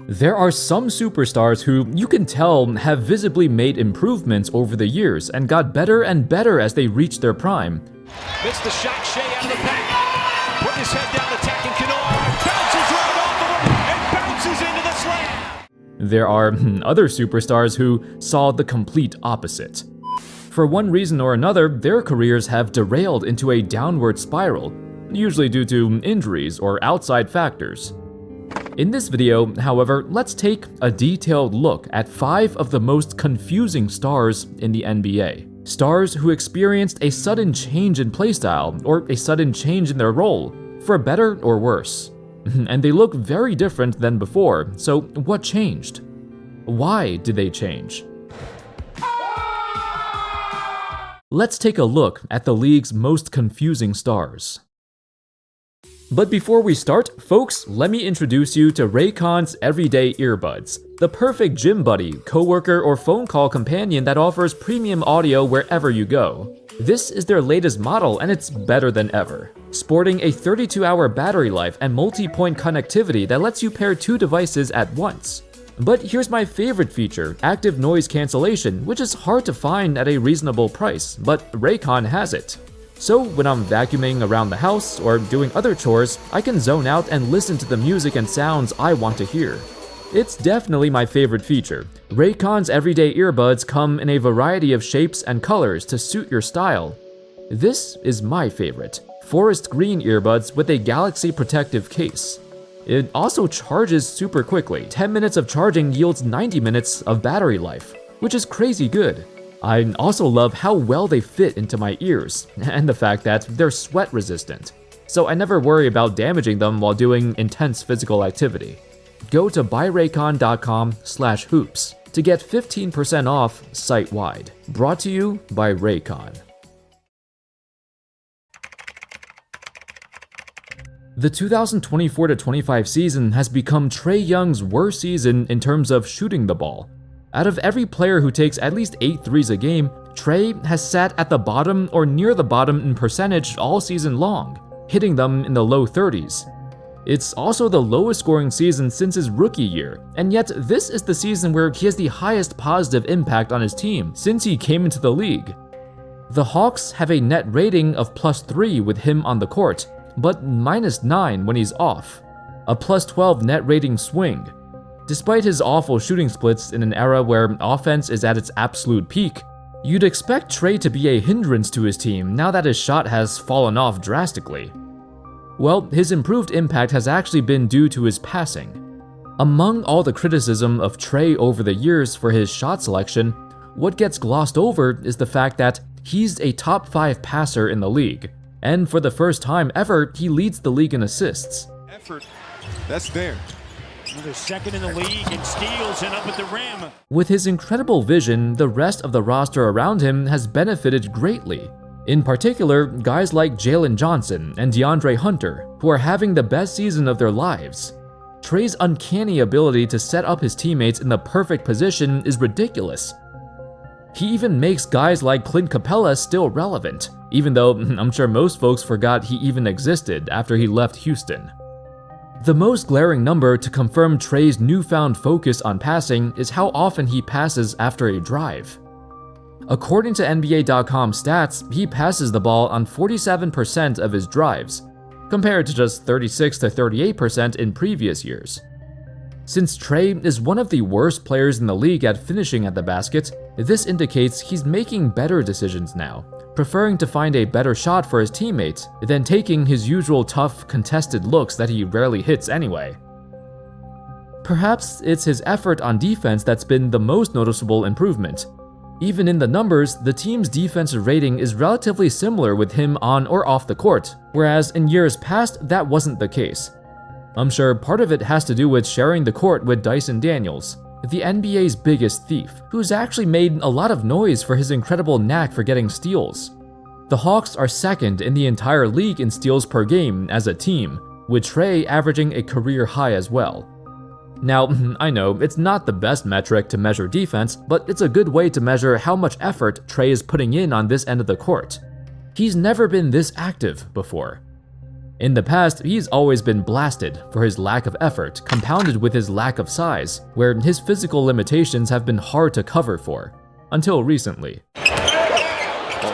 There are some superstars who you can tell have visibly made improvements over the years and got better and better as they reached their prime. Missed the shot, Shea out of the pack. Put his head down, attacking Kennard. Bounces right off the rim and bounces into the slam. There are other superstars who saw the complete opposite. For one reason or another, their careers have derailed into a downward spiral, usually due to injuries or outside factors. In this video, however, let's take a detailed look at 5 of the most confusing stars in the NBA. Stars who experienced a sudden change in playstyle or a sudden change in their role, for better or worse. And they look very different than before, so what changed? Why did they change? Let's take a look at the league's most confusing stars. But before we start, folks, let me introduce you to Raycon's Everyday Earbuds, the perfect gym buddy, coworker, or phone call companion that offers premium audio wherever you go. This is their latest model and it's better than ever, sporting a 32-hour battery life and multi-point connectivity that lets you pair 2 devices at once. But here's my favorite feature, active noise cancellation, which is hard to find at a reasonable price, but Raycon has it. So when I'm vacuuming around the house or doing other chores, I can zone out and listen to the music and sounds I want to hear. It's definitely my favorite feature. Raycon's Everyday Earbuds come in a variety of shapes and colors to suit your style. This is my favorite, forest green earbuds with a Galaxy protective case. It also charges super quickly. 10 minutes of charging yields 90 minutes of battery life, which is crazy good. I also love how well they fit into my ears, and the fact that they're sweat resistant, so I never worry about damaging them while doing intense physical activity. Go to buyraycon.com/hoops to get 15% off site-wide. Brought to you by Raycon. The 2024-25 season has become Trey Young's worst season in terms of shooting the ball. Out of every player who takes at least 8 threes a game, Trey has sat at the bottom or near the bottom in percentage all season long, hitting them in the low 30s. It's also the lowest scoring season since his rookie year, and yet this is the season where he has the highest positive impact on his team since he came into the league. The Hawks have a net rating of +3 with him on the court, but -9 when he's off, a +12 net rating swing. Despite his awful shooting splits in an era where offense is at its absolute peak, you'd expect Trey to be a hindrance to his team now that his shot has fallen off drastically. Well, his improved impact has actually been due to his passing. Among all the criticism of Trey over the years for his shot selection, what gets glossed over is the fact that he's a top 5 passer in the league, and for the first time ever, he leads the league in assists. Effort, that's there. Another second in the league and steals and up at the rim. With his incredible vision, the rest of the roster around him has benefited greatly. In particular, guys like Jalen Johnson and DeAndre Hunter, who are having the best season of their lives. Trey's uncanny ability to set up his teammates in the perfect position is ridiculous. He even makes guys like Clint Capella still relevant, even though I'm sure most folks forgot he even existed after he left Houston. The most glaring number to confirm Trey's newfound focus on passing is how often he passes after a drive. According to NBA.com stats, he passes the ball on 47% of his drives, compared to just 36 to 38% in previous years. Since Trey is one of the worst players in the league at finishing at the basket, this indicates he's making better decisions now, preferring to find a better shot for his teammates than taking his usual tough, contested looks that he rarely hits anyway. Perhaps it's his effort on defense that's been the most noticeable improvement. Even in the numbers, the team's defensive rating is relatively similar with him on or off the court, whereas in years past, that wasn't the case. I'm sure part of it has to do with sharing the court with Dyson Daniels, the NBA's biggest thief, who's actually made a lot of noise for his incredible knack for getting steals. The Hawks are second in the entire league in steals per game as a team, with Trey averaging a career high as well. Now, I know it's not the best metric to measure defense, but it's a good way to measure how much effort Trey is putting in on this end of the court. He's never been this active before. In the past, he's always been blasted for his lack of effort, compounded with his lack of size, where his physical limitations have been hard to cover for, until recently. Oh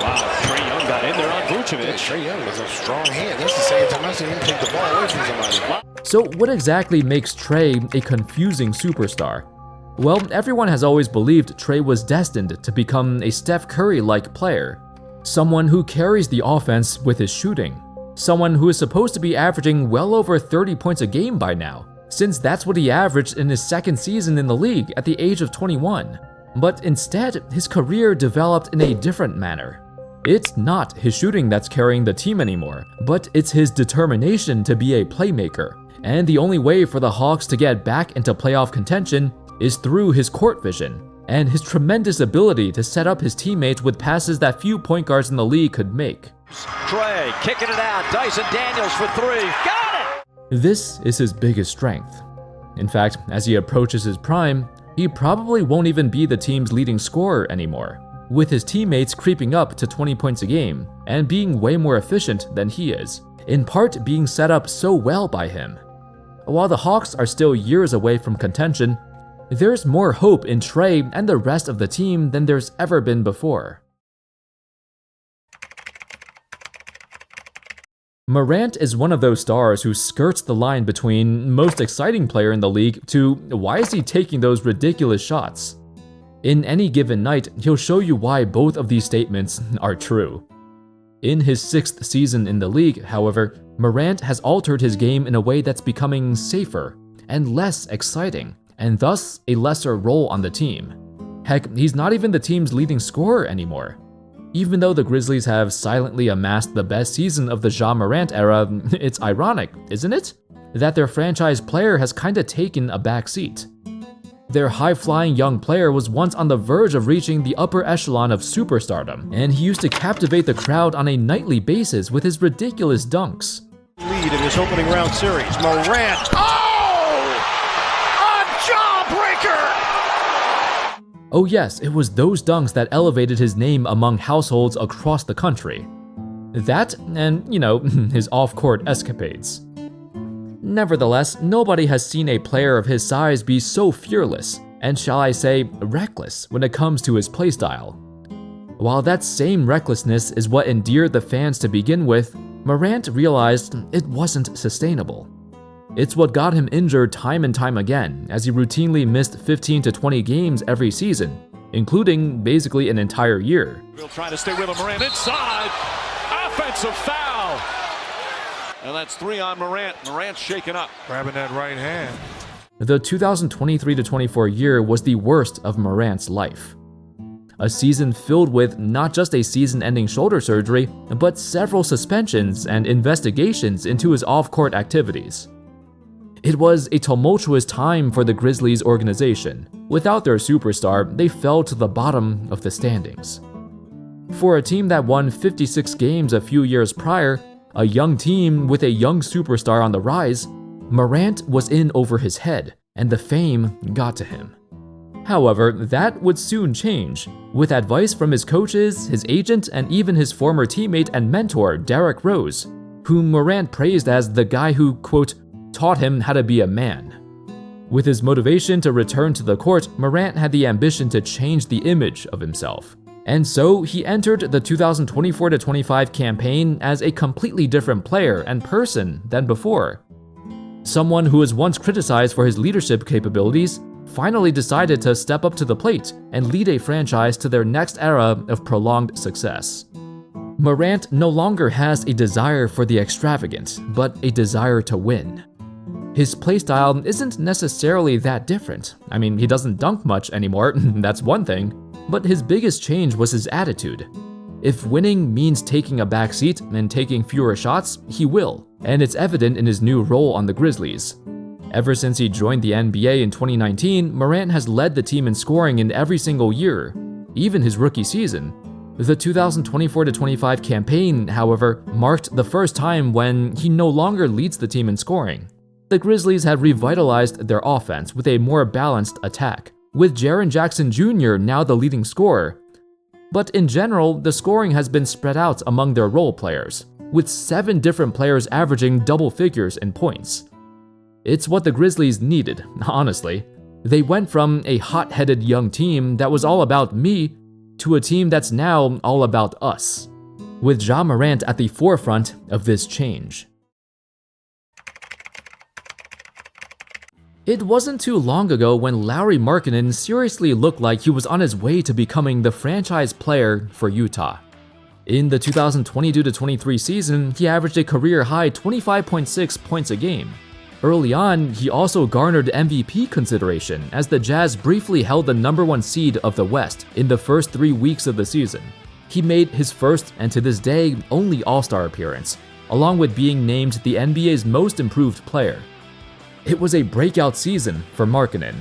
wow, Trey Young got in there on Vucevic. Trey Young was a strong hand. That's the second time I've seen him take the ball away from somebody. So what exactly makes Trey a confusing superstar? Well, everyone has always believed Trey was destined to become a Steph Curry-like player. Someone who carries the offense with his shooting. Someone who is supposed to be averaging well over 30 points a game by now, since that's what he averaged in his second season in the league at the age of 21. But instead, his career developed in a different manner. It's not his shooting that's carrying the team anymore, but it's his determination to be a playmaker. And the only way for the Hawks to get back into playoff contention is through his court vision and his tremendous ability to set up his teammates with passes that few point guards in the league could make. Trey kicking it out. Dyson Daniels for three. Got it! This is his biggest strength. In fact, as he approaches his prime, he probably won't even be the team's leading scorer anymore, with his teammates creeping up to 20 points a game and being way more efficient than he is, in part being set up so well by him. While the Hawks are still years away from contention, there's more hope in Trey and the rest of the team than there's ever been before. Morant is one of those stars who skirts the line between most exciting player in the league to why is he taking those ridiculous shots? In any given night, he'll show you why both of these statements are true. In his 6th season in the league, however, Morant has altered his game in a way that's becoming safer and less exciting, and thus a lesser role on the team. Heck, he's not even the team's leading scorer anymore. Even though the Grizzlies have silently amassed the best season of the Ja Morant era, it's ironic, isn't it? That their franchise player has kinda taken a back seat. Their high-flying young player was once on the verge of reaching the upper echelon of superstardom, and he used to captivate the crowd on a nightly basis with his ridiculous dunks. Lead in this opening round series. Morant. Oh yes, it was those dunks that elevated his name among households across the country. That and, his off-court escapades. Nevertheless, nobody has seen a player of his size be so fearless, and shall I say, reckless when it comes to his playstyle. While that same recklessness is what endeared the fans to begin with, Morant realized it wasn't sustainable. It's what got him injured time and time again, as he routinely missed 15 to 20 games every season, including basically an entire year. We'll try to stay with him. Morant inside. Offensive foul. And that's 3 on Morant. Morant's shaken up. Grabbing that right hand. The 2023-24 year was the worst of Morant's life. A season filled with not just a season-ending shoulder surgery, but several suspensions and investigations into his off-court activities. It was a tumultuous time for the Grizzlies organization. Without their superstar, they fell to the bottom of the standings. For a team that won 56 games a few years prior, a young team with a young superstar on the rise, Morant was in over his head, and the fame got to him. However, that would soon change, with advice from his coaches, his agent, and even his former teammate and mentor, Derrick Rose, whom Morant praised as the guy who, quote, taught him how to be a man. With his motivation to return to the court, Morant had the ambition to change the image of himself. And so he entered the 2024-25 campaign as a completely different player and person than before. Someone who was once criticized for his leadership capabilities finally decided to step up to the plate and lead a franchise to their next era of prolonged success. Morant no longer has a desire for the extravagant, but a desire to win. His playstyle isn't necessarily that different. I mean, he doesn't dunk much anymore, that's one thing, but his biggest change was his attitude. If winning means taking a back seat and taking fewer shots, he will, and it's evident in his new role on the Grizzlies. Ever since he joined the NBA in 2019, Morant has led the team in scoring in every single year, even his rookie season. The 2024-25 campaign, however, marked the first time when he no longer leads the team in scoring. The Grizzlies have revitalized their offense with a more balanced attack, with Jaren Jackson Jr. now the leading scorer. But in general, the scoring has been spread out among their role players, with 7 different players averaging double figures in points. It's what the Grizzlies needed, honestly. They went from a hot-headed young team that was all about me to a team that's now all about us, with Ja Morant at the forefront of this change. It wasn't too long ago when Lauri Markkanen seriously looked like he was on his way to becoming the franchise player for Utah. In the 2022-23 season, he averaged a career-high 25.6 points a game. Early on, he also garnered MVP consideration as the Jazz briefly held the #1 seed of the West in the first 3 weeks of the season. He made his first, and to this day, only All-Star appearance, along with being named the NBA's most improved player. It was a breakout season for Markkanen,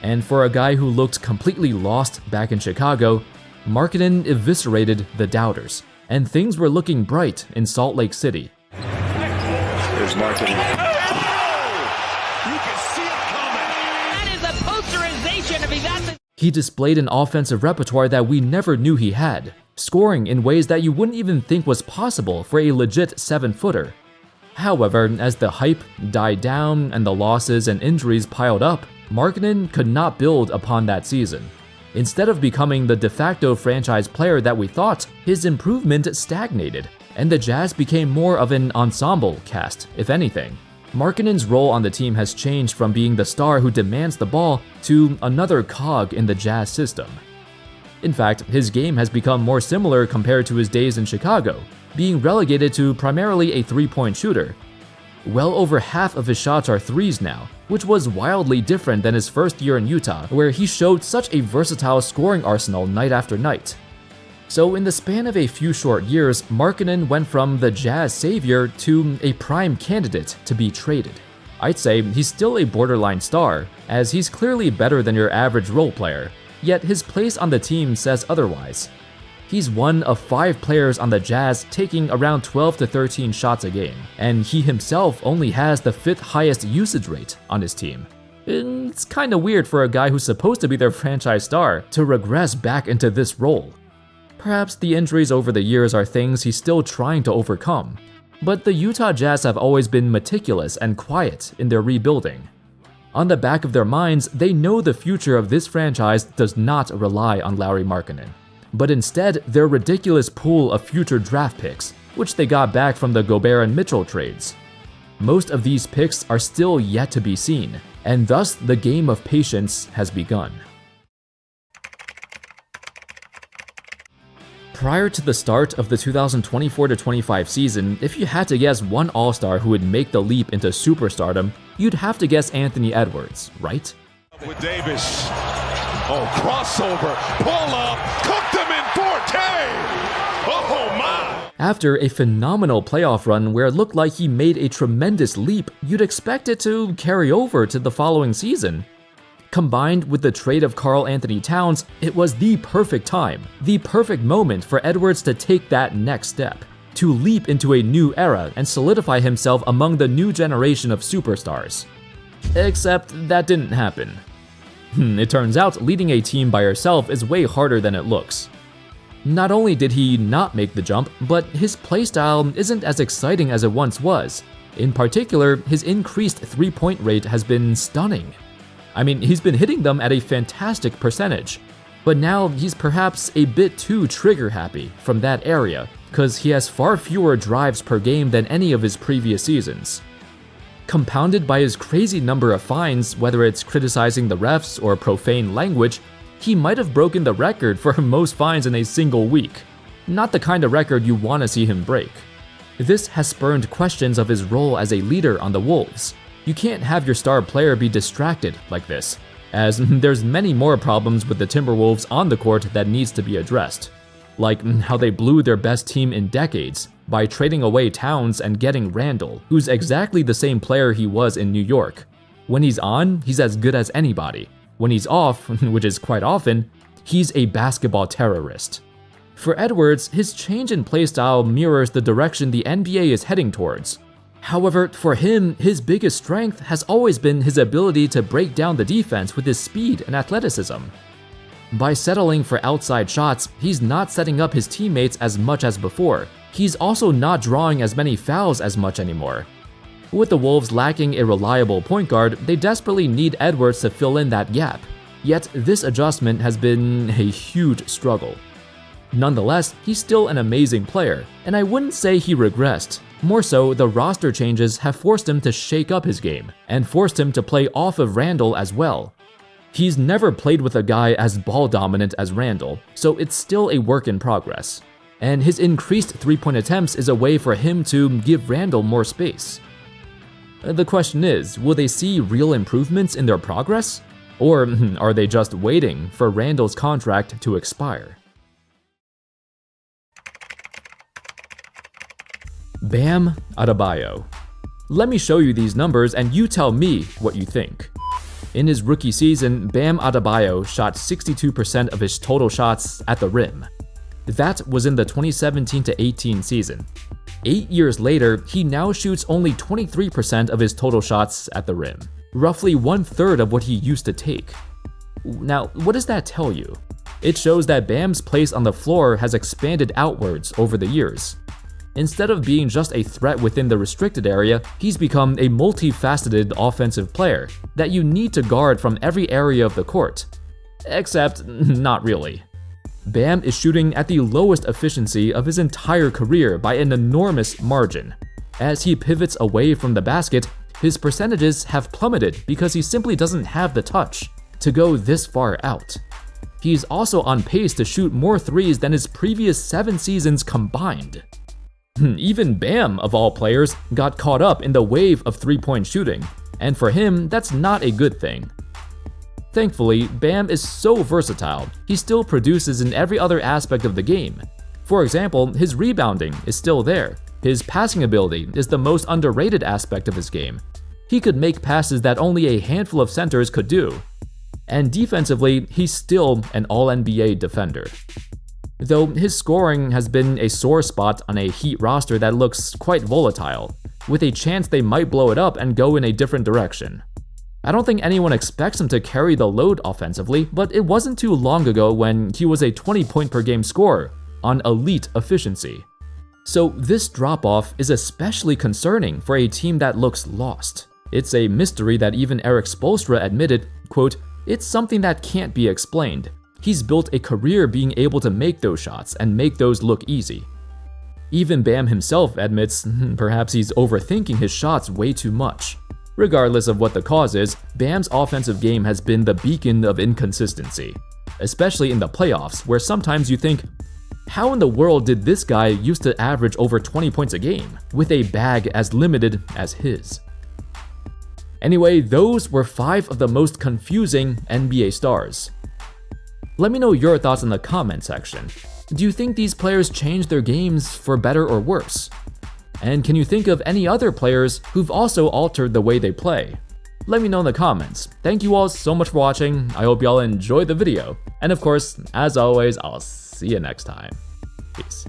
and for a guy who looked completely lost back in Chicago, Markkanen eviscerated the doubters, and things were looking bright in Salt Lake City. There's Markkanen. You can see it coming. That is a posterization if he got the... He displayed an offensive repertoire that we never knew he had, scoring in ways that you wouldn't even think was possible for a legit 7-footer. However, as the hype died down and the losses and injuries piled up, Markkanen could not build upon that season. Instead of becoming the de facto franchise player that we thought, his improvement stagnated, and the Jazz became more of an ensemble cast, if anything. Markkanen's role on the team has changed from being the star who demands the ball to another cog in the Jazz system. In fact, his game has become more similar compared to his days in Chicago, being relegated to primarily a 3-point shooter. Well over half of his shots are threes now, which was wildly different than his first year in Utah, where he showed such a versatile scoring arsenal night after night. So in the span of a few short years, Markkanen went from the Jazz savior to a prime candidate to be traded. I'd say he's still a borderline star, as he's clearly better than your average role player, yet his place on the team says otherwise. He's one of 5 players on the Jazz taking around 12 to 13 shots a game, and he himself only has the 5th highest usage rate on his team. It's kinda weird for a guy who's supposed to be their franchise star to regress back into this role. Perhaps the injuries over the years are things he's still trying to overcome, but the Utah Jazz have always been meticulous and quiet in their rebuilding. On the back of their minds, they know the future of this franchise does not rely on Lauri Markkanen, but instead their ridiculous pool of future draft picks, which they got back from the Gobert and Mitchell trades. Most of these picks are still yet to be seen, and thus the game of patience has begun. Prior to the start of the 2024-25 season, if you had to guess one All-Star who would make the leap into superstardom, you'd have to guess Anthony Edwards, right? With Davis. Oh, crossover. Pull up. Cooked him in forte. Oh, my. After a phenomenal playoff run where it looked like he made a tremendous leap, you'd expect it to carry over to the following season. Combined with the trade of Karl Anthony Towns, it was the perfect time, the perfect moment for Edwards to take that next step, to leap into a new era and solidify himself among the new generation of superstars. Except that didn't happen. It turns out leading a team by yourself is way harder than it looks. Not only did he not make the jump, but his playstyle isn't as exciting as it once was. In particular, his increased three-point rate has been stunning. I mean, he's been hitting them at a fantastic percentage, but now he's perhaps a bit too trigger-happy from that area, because he has far fewer drives per game than any of his previous seasons. Compounded by his crazy number of fines, whether it's criticizing the refs or profane language, he might have broken the record for most fines in a single week. Not the kind of record you want to see him break. This has spurned questions of his role as a leader on the Wolves. You can't have your star player be distracted like this, as there's many more problems with the Timberwolves on the court that needs to be addressed. Like how they blew their best team in decades by trading away Towns and getting Randall, who's exactly the same player he was in New York. When he's on, he's as good as anybody. When he's off, which is quite often, he's a basketball terrorist. For Edwards, his change in playstyle mirrors the direction the NBA is heading towards. However, for him, his biggest strength has always been his ability to break down the defense with his speed and athleticism. By settling for outside shots, he's not setting up his teammates as much as before, He's also not drawing as many fouls as much anymore. With the Wolves lacking a reliable point guard, they desperately need Edwards to fill in that gap. Yet this adjustment has been a huge struggle. Nonetheless, he's still an amazing player, and I wouldn't say he regressed. More so, the roster changes have forced him to shake up his game, and forced him to play off of Randle as well. He's never played with a guy as ball-dominant as Randle, so it's still a work in progress. And his increased three-point attempts is a way for him to give Randle more space. The question is, will they see real improvements in their progress? Or are they just waiting for Randle's contract to expire? Bam Adebayo. Let me show you these numbers and you tell me what you think. In his rookie season, Bam Adebayo shot 62% of his total shots at the rim. That was in the 2017-18 season. 8 years later, he now shoots only 23% of his total shots at the rim, roughly 1/3 of what he used to take. Now, what does that tell you? It shows that Bam's place on the floor has expanded outwards over the years. Instead of being just a threat within the restricted area, he's become a multifaceted offensive player that you need to guard from every area of the court. Except, not really. Bam is shooting at the lowest efficiency of his entire career by an enormous margin. As he pivots away from the basket, his percentages have plummeted because he simply doesn't have the touch to go this far out. He's also on pace to shoot more threes than his previous 7 seasons combined. Even Bam, of all players, got caught up in the wave of three-point shooting, and for him, that's not a good thing. Thankfully, Bam is so versatile, he still produces in every other aspect of the game. For example, his rebounding is still there. His passing ability is the most underrated aspect of his game. He could make passes that only a handful of centers could do. And defensively, he's still an All-NBA defender. Though his scoring has been a sore spot on a Heat roster that looks quite volatile, with a chance they might blow it up and go in a different direction. I don't think anyone expects him to carry the load offensively, but it wasn't too long ago when he was a 20-point-per-game scorer on elite efficiency. So this drop-off is especially concerning for a team that looks lost. It's a mystery that even Erik Spoelstra admitted, quote, "It's something that can't be explained. He's built a career being able to make those shots and make those look easy." Even Bam himself admits perhaps he's overthinking his shots way too much. Regardless of what the cause is, Bam's offensive game has been the beacon of inconsistency, especially in the playoffs, where sometimes you think, how in the world did this guy used to average over 20 points a game with a bag as limited as his? Anyway, those were 5 of the most confusing NBA stars. Let me know your thoughts in the comment section. Do you think these players changed their games for better or worse? And can you think of any other players who've also altered the way they play? Let me know in the comments. Thank you all so much for watching. I hope y'all enjoyed the video. And of course, as always, I'll see you next time. Peace.